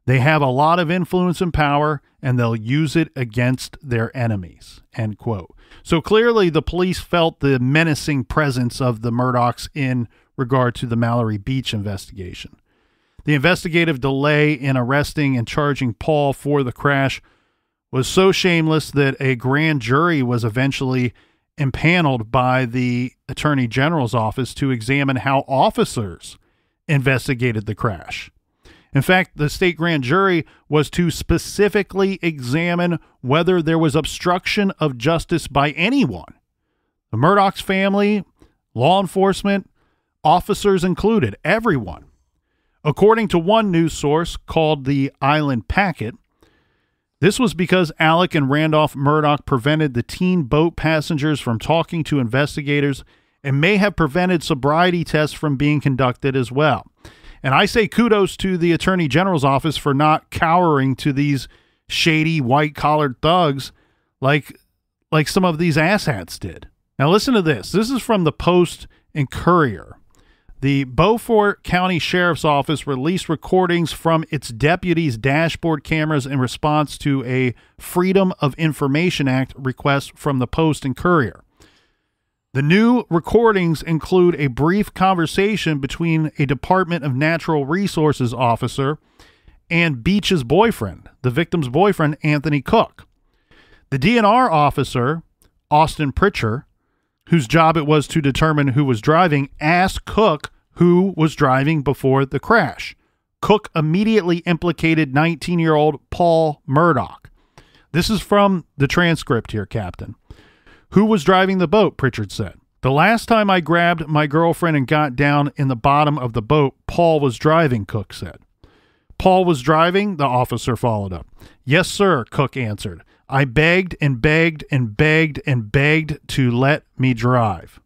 They have a lot of influence and power, and they'll use it against their enemies, end quote. So clearly the police felt the menacing presence of the Murdaughs in regard to the Mallory Beach investigation. The investigative delay in arresting and charging Paul for the crash was so shameless that a grand jury was eventually impaneled by the Attorney General's office to examine how officers investigated the crash. In fact, the state grand jury was to specifically examine whether there was obstruction of justice by anyone. The Murdaugh's family, law enforcement, officers included, everyone. According to one news source called the Island Packet, this was because Alec and Randolph Murdaugh prevented the teen boat passengers from talking to investigators and may have prevented sobriety tests from being conducted as well. And I say kudos to the Attorney General's office for not cowering to these shady white-collared thugs like some of these asshats did. Now listen to this. This is from the Post and Courier. The Beaufort County Sheriff's Office released recordings from its deputies' dashboard cameras in response to a Freedom of Information Act request from the Post and Courier. The new recordings include a brief conversation between a Department of Natural Resources officer and Beach's boyfriend, the victim's boyfriend, Anthony Cook. The DNR officer, Austin Pritchard, whose job it was to determine who was driving, asked Cook who was driving before the crash. Cook immediately implicated 19-year-old Paul Murdaugh. This is from the transcript here, Captain. "Who was driving the boat?" Pritchard said. "The last time I grabbed my girlfriend and got down in the bottom of the boat, Paul was driving," Cook said. "Paul was driving?" the officer followed up. "Yes, sir," Cook answered. "I begged and begged and begged and begged to let me drive."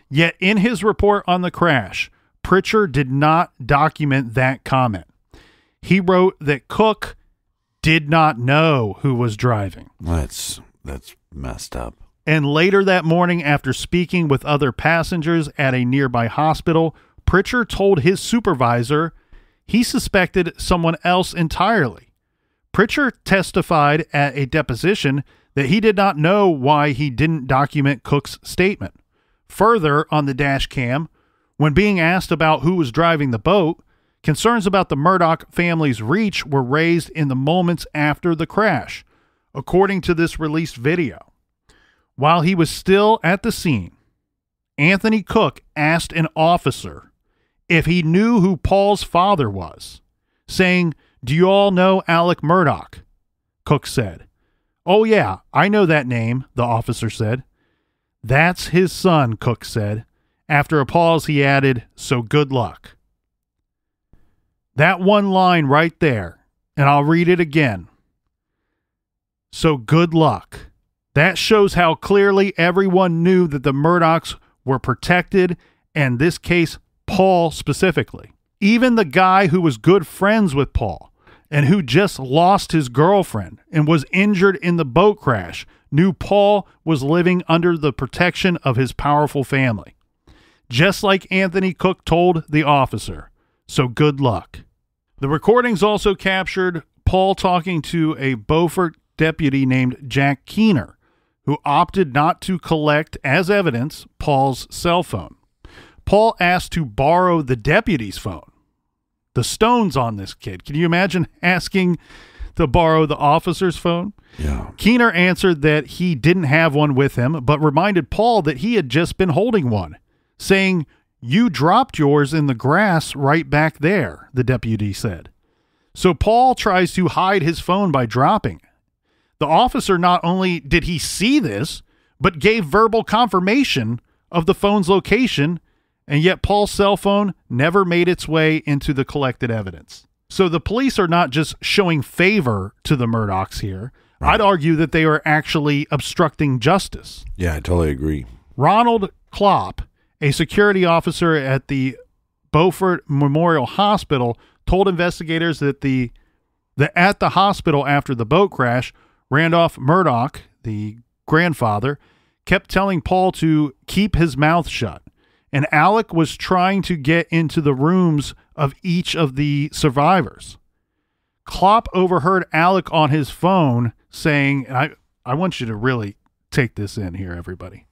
Yet in his report on the crash, Pritchard did not document that comment. He wrote that Cook did not know who was driving. That's messed up. And later that morning, after speaking with other passengers at a nearby hospital, Pritchard told his supervisor he suspected someone else entirely. Pritchard testified at a deposition that he did not know why he didn't document Cook's statement. Further, on the dash cam, when being asked about who was driving the boat, concerns about the Murdaugh family's reach were raised in the moments after the crash, according to this released video. While he was still at the scene, Anthony Cook asked an officer if he knew who Paul's father was, saying, "Do you all know Alec Murdaugh?" Cook said, "Oh yeah, I know that name," the officer said. "That's his son," Cook said. After a pause, he added, "So good luck." That one line right there, and I'll read it again. "So good luck." That shows how clearly everyone knew that the Murdaughs were protected, and in this case, Paul specifically. Even the guy who was good friends with Paul and who just lost his girlfriend and was injured in the boat crash knew Paul was living under the protection of his powerful family. Just like Anthony Cook told the officer. So good luck. The recordings also captured Paul talking to a Beaufort deputy named Jack Keener, who opted not to collect as evidence Paul's cell phone. Paul asked to borrow the deputy's phone. The stones on this kid. Can you imagine asking to borrow the officer's phone? Yeah. Keener answered that he didn't have one with him, but reminded Paul that he had just been holding one, saying, "You dropped yours in the grass right back there," the deputy said. So Paul tries to hide his phone by dropping it. The officer not only did he see this, but gave verbal confirmation of the phone's location, and yet Paul's cell phone never made its way into the collected evidence. So the police are not just showing favor to the Murdaughs here. Right. I'd argue that they are actually obstructing justice. Yeah, I totally agree. Ronald Klopp, a security officer at the Beaufort Memorial Hospital, told investigators that at the hospital after the boat crash, Randolph Murdaugh, the grandfather, kept telling Paul to keep his mouth shut. And Alec was trying to get into the rooms of each of the survivors. Klopp overheard Alec on his phone saying, and I want you to really take this in here, everybody.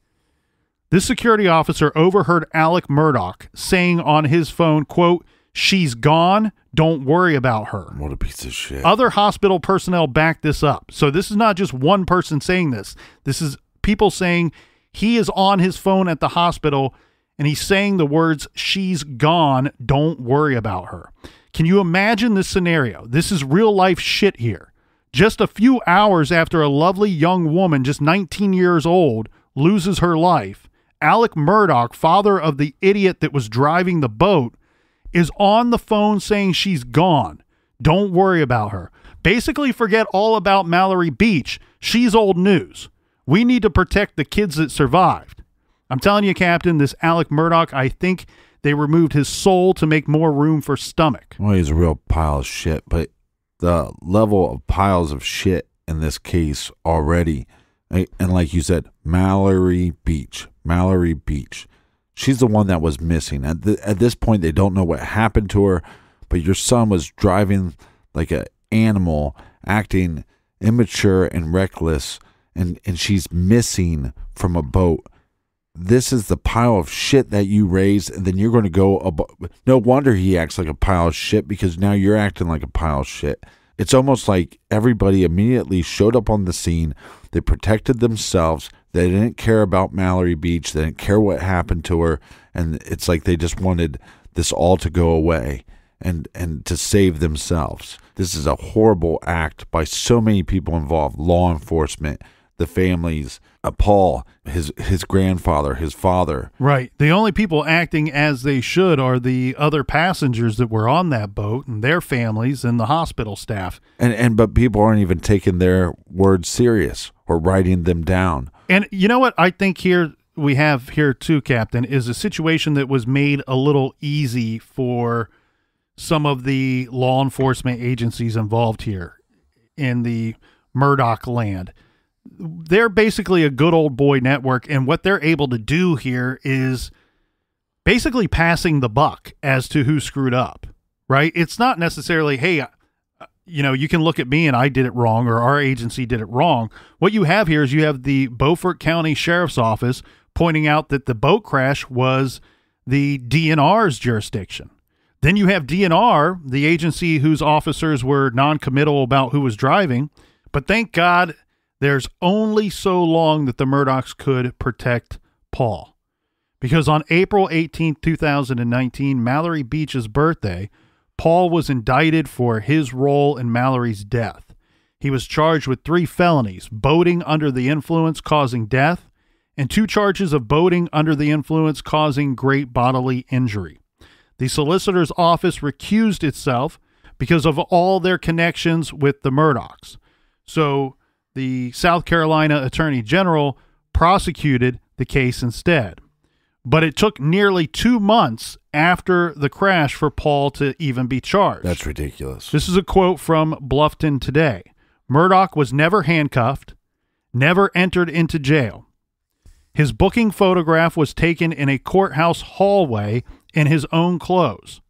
This security officer overheard Alec Murdaugh saying on his phone, quote, "She's gone. Don't worry about her." What a piece of shit. Other hospital personnel backed this up. So this is not just one person saying this. This is people saying he is on his phone at the hospital and he's saying the words, "She's gone. Don't worry about her." Can you imagine this scenario? This is real life shit here. Just a few hours after a lovely young woman, just 19 years old, loses her life, Alec Murdaugh, father of the idiot that was driving the boat, is on the phone saying she's gone. Don't worry about her. Basically, forget all about Mallory Beach. She's old news. We need to protect the kids that survived. I'm telling you, Captain, this Alec Murdaugh, I think they removed his soul to make more room for stomach. Well, he's a real pile of shit, but the level of piles of shit in this case already, and like you said, Mallory Beach. She's the one that was missing. At this point, they don't know what happened to her, but your son was driving like an animal, acting immature and reckless, and she's missing from a boat. This is the pile of shit that you raised, and then you're going to go no wonder he acts like a pile of shit, because now you're acting like a pile of shit. It's almost like everybody immediately showed up on the scene. They protected themselves. They didn't care about Mallory Beach. They didn't care what happened to her. And it's like they just wanted this all to go away and to save themselves. This is a horrible act by so many people involved. Law enforcement, the families, Paul, his grandfather, his father. Right. The only people acting as they should are the other passengers that were on that boat and their families and the hospital staff. But people aren't even taking their words serious or writing them down. And you know what I think we have here too, Captain, is a situation that was made a little easy for some of the law enforcement agencies involved here in the Murdaugh land. They're basically a good old boy network, and what they're able to do here is basically passing the buck as to who screwed up, right? It's not necessarily, hey, you can look at me and I did it wrong, or our agency did it wrong. What you have here is you have the Beaufort County Sheriff's Office pointing out that the boat crash was the DNR's jurisdiction. Then you have DNR, the agency whose officers were non-committal about who was driving, but thank God there's only so long that the Murdaughs could protect Paul. Because on April 18, 2019, Mallory Beach's birthday, Paul was indicted for his role in Mallory's death. He was charged with 3 felonies, boating under the influence causing death, and 2 charges of boating under the influence causing great bodily injury. The solicitor's office recused itself because of all their connections with the Murdaughs. So the South Carolina Attorney General prosecuted the case instead. But it took nearly 2 months after the crash for Paul to even be charged. That's ridiculous. This is a quote from Bluffton Today. Murdaugh was never handcuffed, never entered into jail. His booking photograph was taken in a courthouse hallway in his own clothes.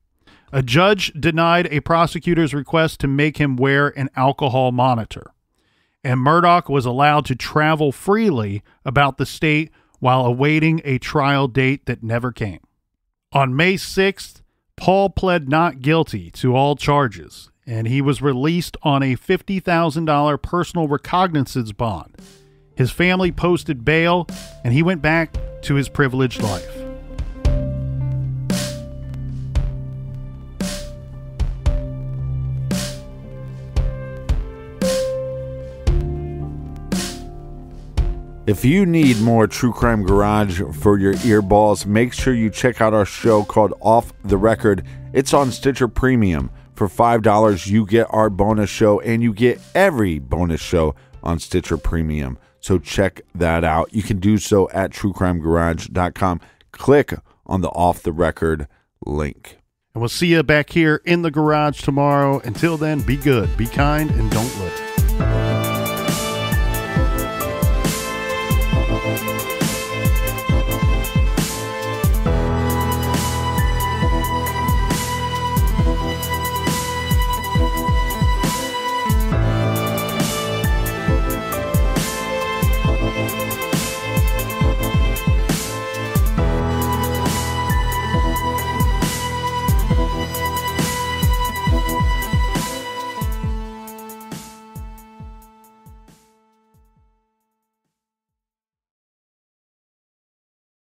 A judge denied a prosecutor's request to make him wear an alcohol monitor. And Murdaugh was allowed to travel freely about the state while awaiting a trial date that never came. On May 6th, Paul pled not guilty to all charges, and he was released on a $50,000 personal recognizance bond. His family posted bail, and he went back to his privileged life. If you need more True Crime Garage for your earballs, make sure you check out our show called Off the Record. It's on Stitcher Premium. For $5, you get our bonus show, and you get every bonus show on Stitcher Premium. So check that out. You can do so at truecrimegarage.com. Click on the Off the Record link. And we'll see you back here in the garage tomorrow. Until then, be good, be kind, and don't look.